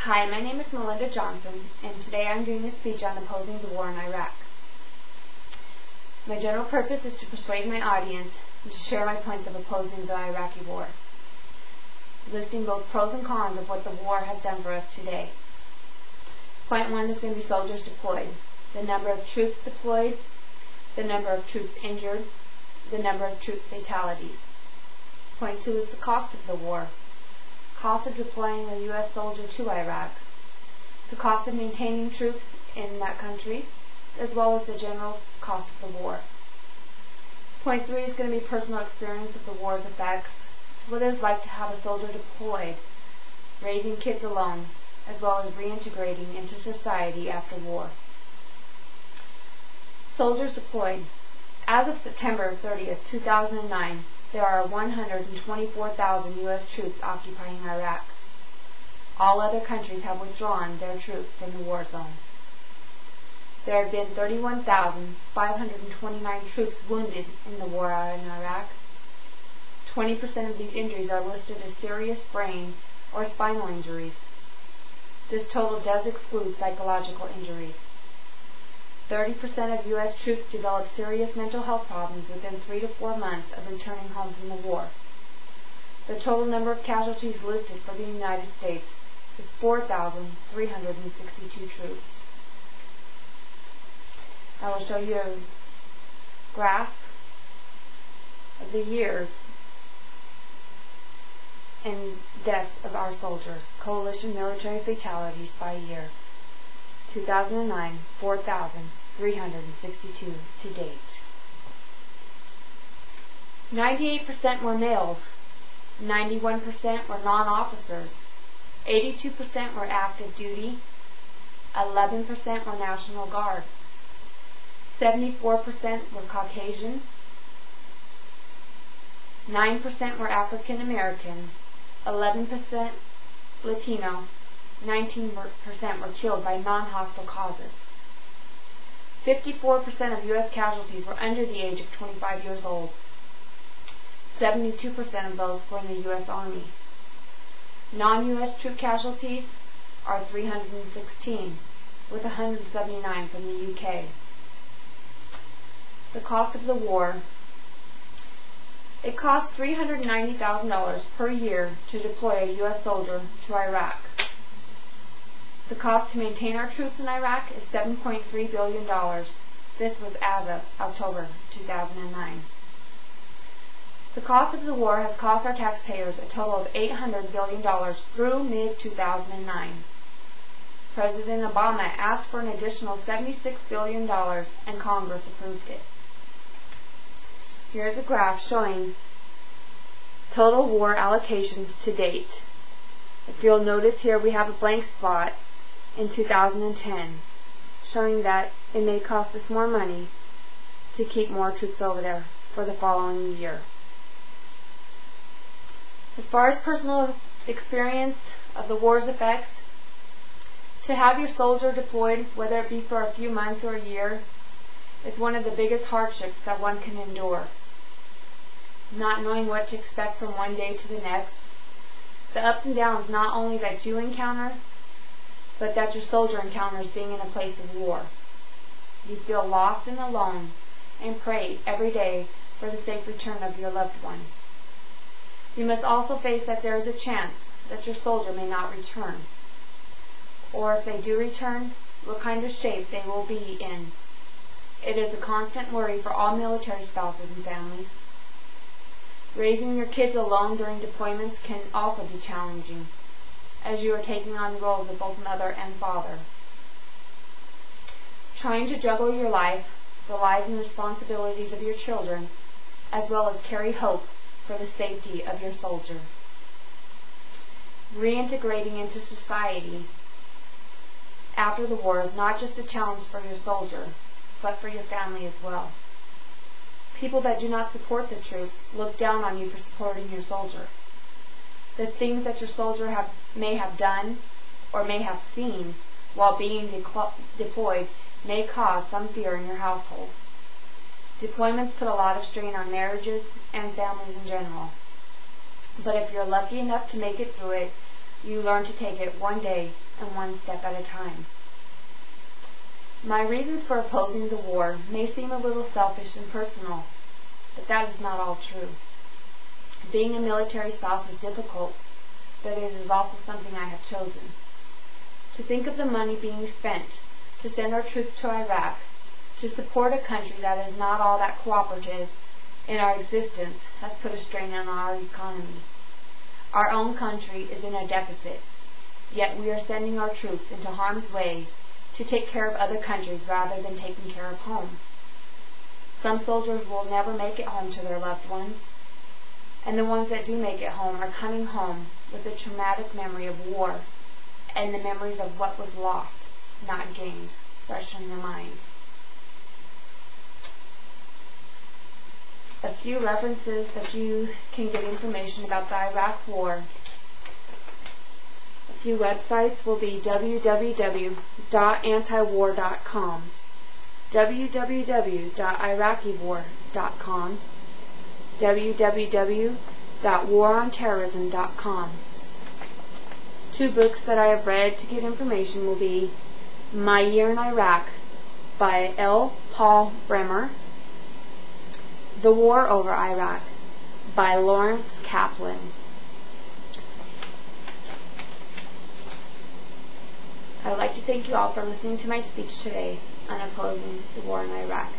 Hi, my name is Melinda Johnson, and today I'm giving a speech on opposing the war in Iraq. My general purpose is to persuade my audience and to share my points of opposing the Iraqi war, listing both pros and cons of what the war has done for us today. Point 1 is going to be soldiers deployed, the number of troops deployed, the number of troops injured, the number of troop fatalities. Point 2 is the cost of the war. Cost of deploying a U.S. soldier to Iraq, the cost of maintaining troops in that country, as well as the general cost of the war. Point 3 is going to be personal experience of the war's effects, what it is like to have a soldier deployed, raising kids alone, as well as reintegrating into society after war. Soldiers deployed. As of September 30th, 2009, there are 124,000 U.S. troops occupying Iraq. All other countries have withdrawn their troops from the war zone. There have been 31,529 troops wounded in the war in Iraq. 20% of these injuries are listed as serious brain or spinal injuries. This total does exclude psychological injuries. 30% of U.S. troops developed serious mental health problems within 3 to 4 months of returning home from the war. The total number of casualties listed for the United States is 4,362 troops. I will show you a graph of the years and deaths of our soldiers, coalition military fatalities by year. 2009, 4,362 to date. 98% were males, 91% were non-officers, 82% were active duty, 11% were National Guard, 74% were Caucasian, 9% were African American, 11% Latino, 19% were killed by non-hostile causes. 54% of U.S. casualties were under the age of 25 years old. 72% of those were in the U.S. Army. Non-U.S. troop casualties are 316, with 179 from the U.K. The cost of the war. It costs $390,000 per year to deploy a U.S. soldier to Iraq. The cost to maintain our troops in Iraq is $7.3 billion. This was as of October 2009. The cost of the war has cost our taxpayers a total of $800 billion through mid-2009. President Obama asked for an additional $76 billion and Congress approved it. Here's a graph showing total war allocations to date. If you'll notice here, we have a blank spot in 2010, showing that it may cost us more money to keep more troops over there for the following year. As far as personal experience of the war's effects, to have your soldier deployed, whether it be for a few months or a year, is one of the biggest hardships that one can endure. Not knowing what to expect from one day to the next, the ups and downs not only that you encounter, but that your soldier encounters being in a place of war. You feel lost and alone, and pray every day for the safe return of your loved one. You must also face that there is a chance that your soldier may not return, or if they do return, what kind of shape they will be in. It is a constant worry for all military spouses and families. Raising your kids alone during deployments can also be challenging, as you are taking on the roles of both mother and father. Trying to juggle your life, the lives and responsibilities of your children, as well as carry hope for the safety of your soldier. Reintegrating into society after the war is not just a challenge for your soldier, but for your family as well. People that do not support the troops look down on you for supporting your soldier. The things that your soldier may have done or may have seen while being deployed may cause some fear in your household. Deployments put a lot of strain on marriages and families in general. But if you're lucky enough to make it through it, you learn to take it one day and one step at a time. My reasons for opposing the war may seem a little selfish and personal, but that is not all true. Being a military spouse is difficult, but it is also something I have chosen. To think of the money being spent to send our troops to Iraq, to support a country that is not all that cooperative in our existence, has put a strain on our economy. Our own country is in a deficit, yet we are sending our troops into harm's way to take care of other countries rather than taking care of home. Some soldiers will never make it home to their loved ones, and the ones that do make it home are coming home with a traumatic memory of war and the memories of what was lost, not gained, fresh in their minds. A few references that you can get information about the Iraq War. A few websites will be www.antiwar.com, www.iraqiwar.com, www.waronterrorism.com. Two books that I have read to get information will be My Year in Iraq by L. Paul Bremer, The War Over Iraq by Lawrence Kaplan. I would like to thank you all for listening to my speech today on opposing the war in Iraq.